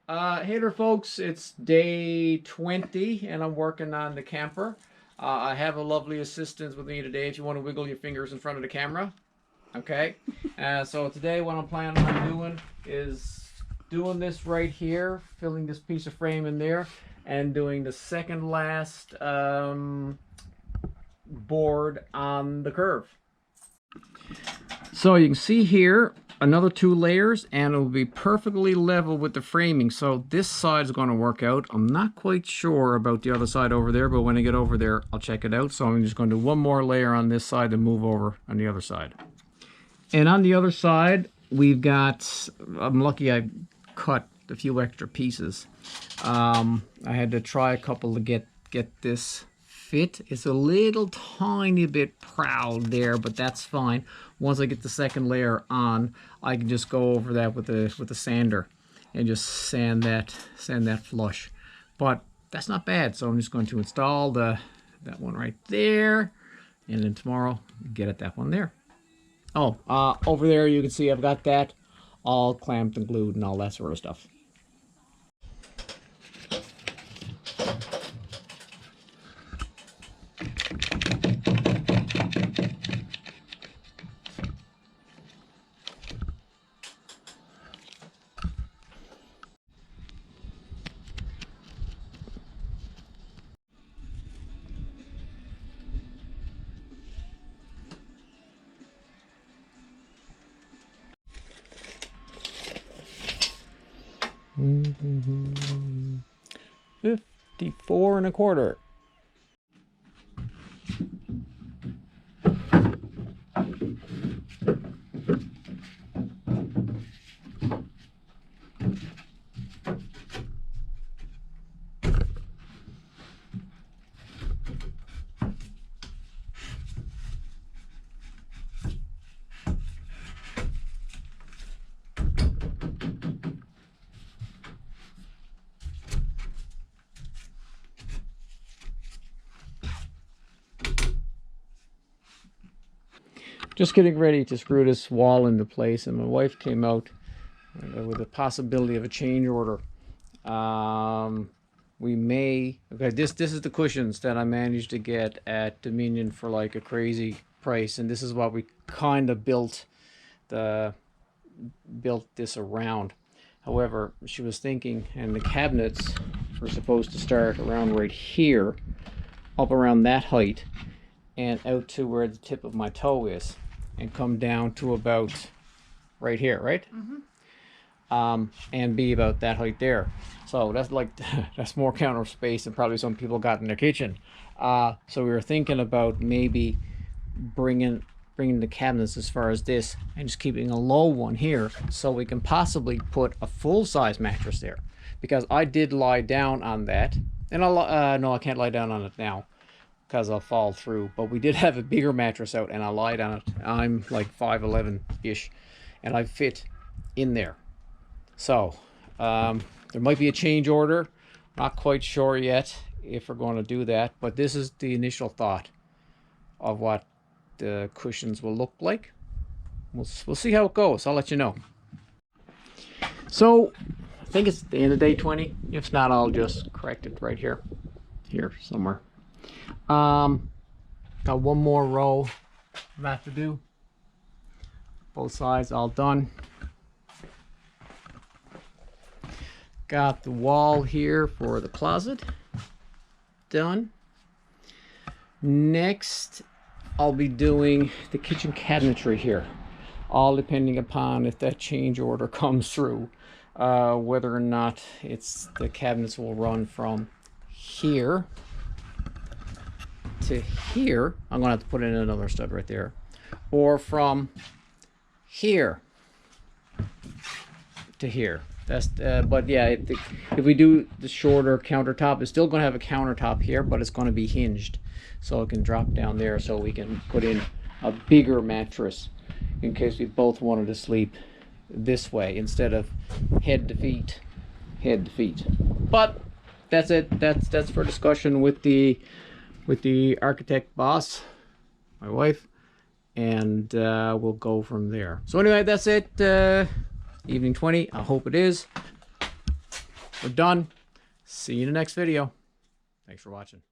Hey there, folks. It's day 20, and I'm working on the camper. I have a lovely assistant with me today. If you want to wiggle your fingers in front of the camera, okay. So today, what I'm planning on doing is doing this right here, filling this piece of frame in there, and doing the second last board on the curve. So you can see here another 2 layers, and it will be perfectly level with the framing. So this side is going to work out. I'm not quite sure about the other side over there, but when I get over there I'll check it out. So I'm just going to do 1 more layer on this side and move over on the other side. And on the other side we've got, I'm lucky I cut a few extra pieces. I had to try a couple to get this fit. It's a little tiny bit proud there, but that's fine. Once I get the second layer on, I can just go over that with the sander and just sand that flush. But that's not bad. So I'm just going to install that one right there, and then tomorrow get at that one there. Oh, over there you can see I've got that all clamped and glued and all that sort of stuff. Mm-hmm. 54 1/4. Just getting ready to screw this wall into place, and my wife came out with a possibility of a change order. We may, okay, this is the cushions that I managed to get at Dominion for like a crazy price, and this is what we kind of built this around. However, she was thinking, and the cabinets were supposed to start around right here, up around that height, and out to where the tip of my toe is, and come down to about right here, right? Mm-hmm. And be about that height there. So that's like, that's more counter space than probably some people got in their kitchen. So we were thinking about maybe bringing the cabinets as far as this and just keeping a low one here, so we can possibly put a full-size mattress there. Because I did lie down on that, and no, I can't lie down on it now because I'll fall through, but we did have a bigger mattress out and I lied on it. I'm like 5'11" ish, and I fit in there. So there might be a change order, not quite sure yet if we're going to do that, but this is the initial thought of what the cushions will look like. We'll see how it goes. I'll let you know. So I think it's the end of day 20. If not, I'll just correct it right here somewhere. Got 1 more row left to do. Both sides all done. Got the wall here for the closet done. Next, I'll be doing the kitchen cabinetry here, all depending upon if that change order comes through, whether or not the cabinets will run from here to here. I'm gonna have to put in another stud right there, or from here to here. That's but yeah, if we do the shorter countertop, it's still gonna have a countertop here, but it's gonna be hinged, so it can drop down there, so we can put in a bigger mattress in case we both wanted to sleep this way instead of head to feet. But that's it. That's for discussion with the architect boss, my wife, and we'll go from there. So anyway, that's it. Evening 20. I hope it is. We're done. See you in the next video. Thanks for watching.